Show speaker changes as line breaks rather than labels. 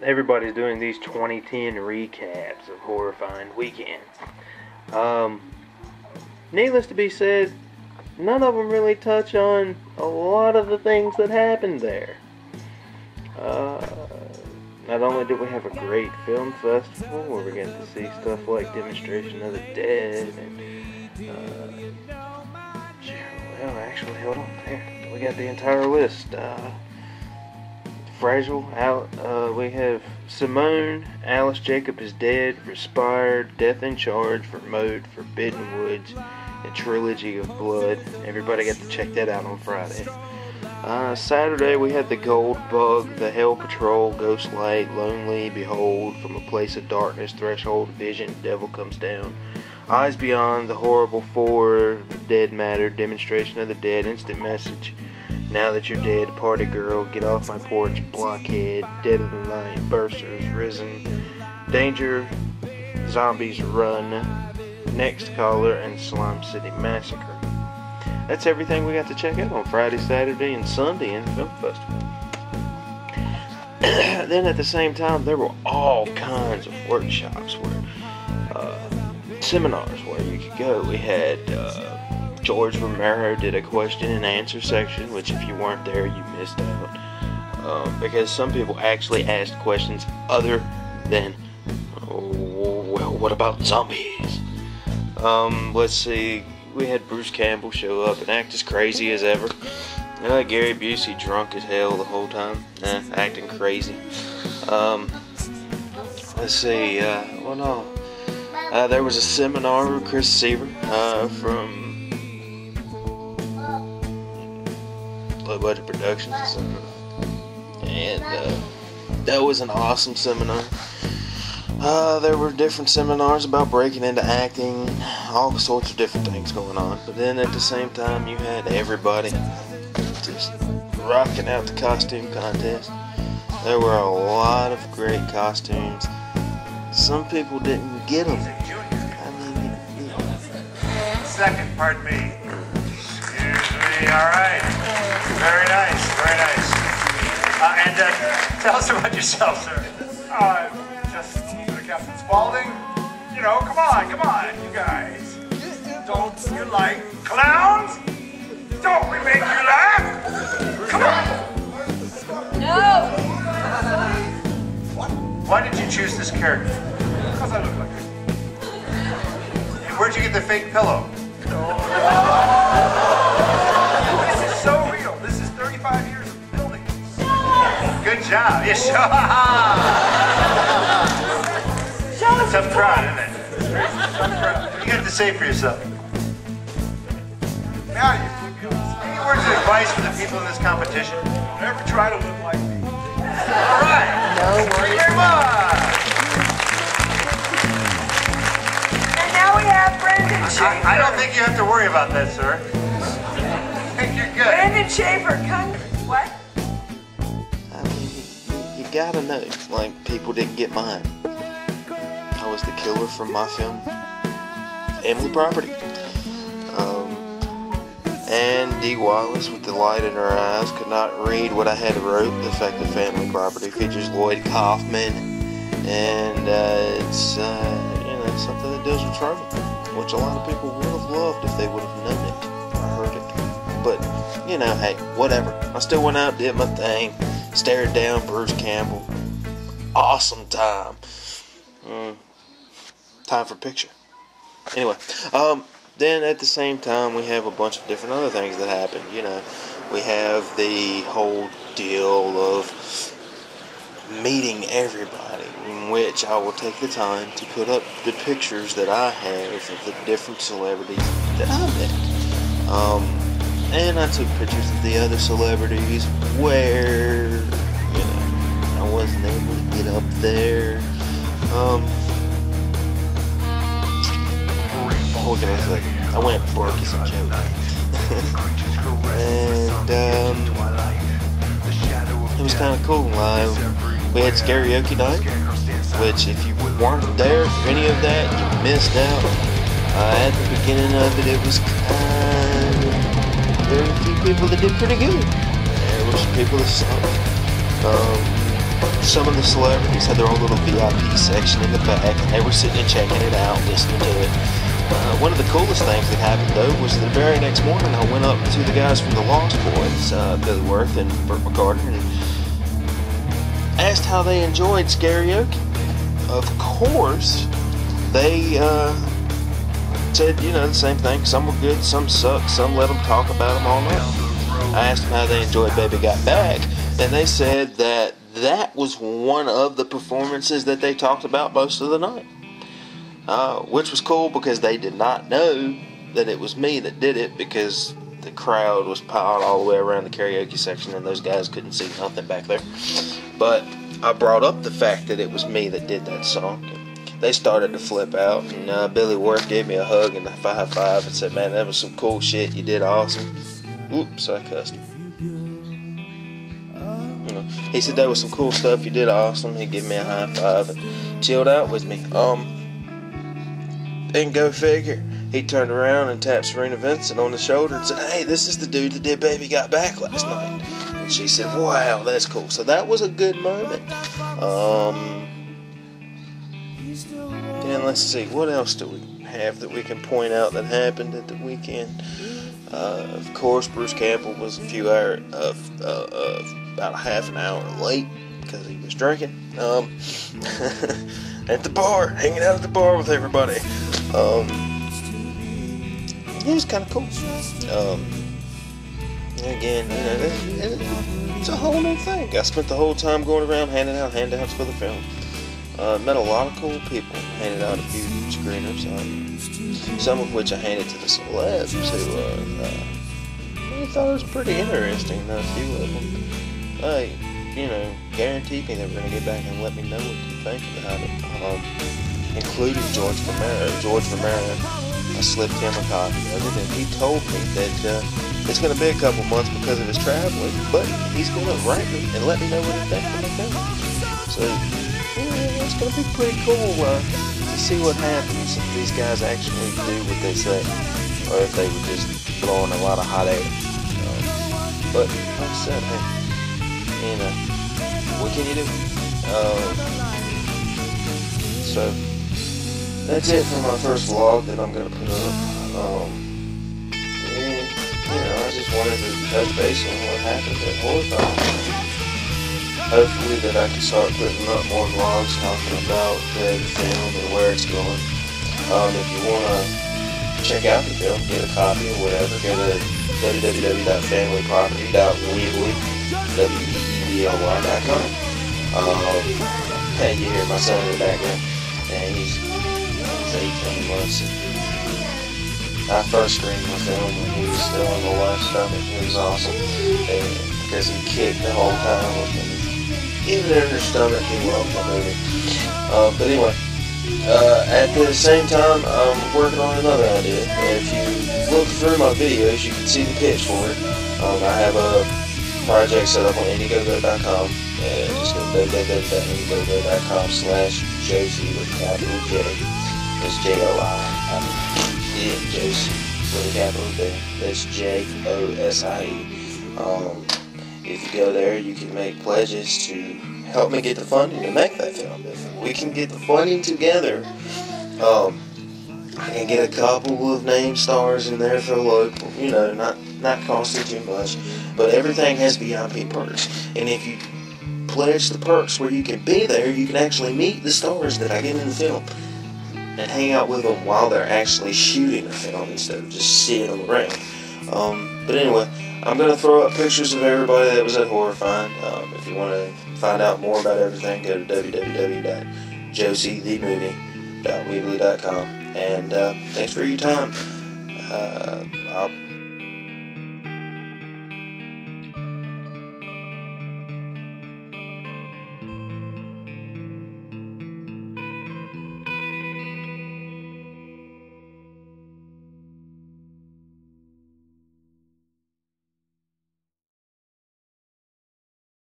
everybody's doing these 2010 recaps of Horrorfind weekend. Needless to be said, none of them really touch on a lot of the things that happened there. Not only did we have a great film festival where we got to see stuff like Demonstration of the Dead and well, actually, hold on, there we got the entire list. Fragile, we have Simone, Alice Jacob is Dead, Respired, Death in Charge, Remote, Forbidden Woods, and Trilogy of Blood. Everybody got to check that out on Friday. Saturday we had the Gold Bug, the Hell Patrol, Ghost Light, Lonely, Behold, From a Place of Darkness, Threshold, Vision, Devil Comes Down, Eyes Beyond, The Horrible Four, Dead Matter, Demonstration of the Dead, Instant Message, Now That You're Dead, Party Girl, Get Off My Porch, Blockhead, Dead of the Night, Bursters, Risen, Danger, Zombies Run, Next Caller, and Slime City Massacre. That's everything we got to check out on Friday, Saturday, and Sunday in the film festival. Then at the same time, there were all kinds of workshops seminars where you could go. We had George Romero did a question and answer section, which if you weren't there, you missed out. Because some people actually asked questions other than, well, what about zombies? Let's see. We had Bruce Campbell show up and act as crazy as ever. Gary Busey drunk as hell the whole time, acting crazy. Let's see. There was a seminar with Chris Seaver from Low Budget Productions, and that was an awesome seminar. There were different seminars about breaking into acting, all sorts of different things going on. But then at the same time, you had everybody just rocking out the costume contest. There were a lot of great costumes. Some people didn't get them. I mean,
Second, pardon me. Excuse me. All right. Very nice. Very nice. And tell us about yourself, sir.
Just Captain Spaulding. You know, come on, you guys. Don't you like clowns? Don't we make you laugh? Come on.
No.
Why did you choose this character?
Because I look like it.
And where'd you get the fake pillow?
This is so real. This is 35 years of building.
Good job. You tough crowd, isn't it?
Tough crowd.
What do you got to say for yourself?
Now you put me on the spot.
Any words of advice for the people in this competition?
Never try to look like me.
All right.
No
Thank you
worries.
very much.
And now we have Brendan Schaefer.
I don't think you have to worry about that, sir. I think you're good.
Brendan Schaefer, come. What?
I mean, you gotta know, like, people didn't get mine. I was the killer from my film, Family Property. And Dee Wallace, with the light in her eyes, could not read what I had wrote. The fact that Family Property features Lloyd Kaufman, and it's something that deals with trauma, which a lot of people would have loved if they would have known it or heard it. But hey, whatever. I still went out, did my thing, stared down Bruce Campbell. Awesome time. Time for picture. Anyway, then at the same time, we have a bunch of different other things that happen. We have the whole deal of meeting everybody, in which I will take the time to put up the pictures that I have of the different celebrities that I met. And I took pictures of the other celebrities where, I wasn't able to get up there. What can I say? I went broke as a joke. And it was kind of cool. We had karaoke night, which if you weren't there for any of that, you missed out. At the beginning of it was there were a few people that did pretty good. There were some people that sucked. some of the celebrities had their own little VIP section in the back, and they were sitting and checking it out, listening to it. One of the coolest things that happened, though, was the very next morning I went up to the guys from the Lost Boys, Billy Worth and Burt McCarter, and asked how they enjoyed karaoke. Of course, they said, you know, the same thing. Some were good, some sucked, some let them talk about them all night. I asked them how they enjoyed Baby Got Back, and they said that that was one of the performances that they talked about most of the night. Which was cool because they did not know that it was me that did it, because the crowd was piled all the way around the karaoke section and those guys couldn't see nothing back there. But I brought up the fact that it was me that did that song. They started to flip out, and Billy Worth gave me a hug and a high five and said, "Man, that was some cool shit. You did awesome." Oops, I cussed. You know, he said that was some cool stuff. You did awesome. He gave me a high five and chilled out with me. And go figure, he turned around and tapped Serena Vincent on the shoulder and said, "Hey, this is the dude that did Baby Got Back last night." And she said, "Wow, that's cool." So that was a good moment. And let's see, what else do we have that we can point out that happened at the weekend? Of course, Bruce Campbell was a few hours, about a half an hour late because he was drinking. At the bar, hanging out at the bar with everybody. It was kind of cool. Again, you know, it's a whole new thing. I spent the whole time going around handing out handouts for the film. Met a lot of cool people. Handed out a few screeners, some of which I handed to the celebs who I thought it was pretty interesting. A few of them, you know, guaranteed me they were going to get back and let me know what you think about it. Including George Romero. I slipped him a copy of it, and he told me that it's going to be a couple months because of his traveling, but he's going to write me and let me know what he thinks when I film. So, yeah, it's going to be pretty cool to see what happens if these guys actually do what they say, or if they were just blowing a lot of hot air. But like I said, hey, you know, what can you do? So that's it for my first vlog that I'm gonna put up. And you know, I just wanted to touch base on what happened at Horrorfind. Hopefully that I can start putting up more vlogs talking about the film and where it's going. If you wanna check out the film, get a copy or whatever, go to www.family.com. Hey, you hear my son in the background, and he's 18 months. I first screened my film when he was still in my wife's stomach. It was awesome, and because he kicked the whole time with me. Even in her stomach, he loved the movie. But anyway, at the same time, I'm working on another idea. If you look through my videos, you can see the pitch for it. I have a project set up on Indiegogo.com. Just go to www.indiegogo.com/Josie with a capital J. It's J-O-I. Yeah, Josie with a capital J. That's J-O-S-I-E. If you go there, you can make pledges to help me get the funding to make that film. If we can get the funding together, I can get a couple of name stars in there for local, you know, not costing too much, but everything has VIP perks. And if you pledge the perks where you can be there, you can actually meet the stars that I get in the film and hang out with them while they're actually shooting the film instead of just sitting around. But anyway, I'm going to throw up pictures of everybody that was at Horrorfind. If you want to find out more about everything, go to www.josiethemovie.weebly.com. And thanks for your time. I'll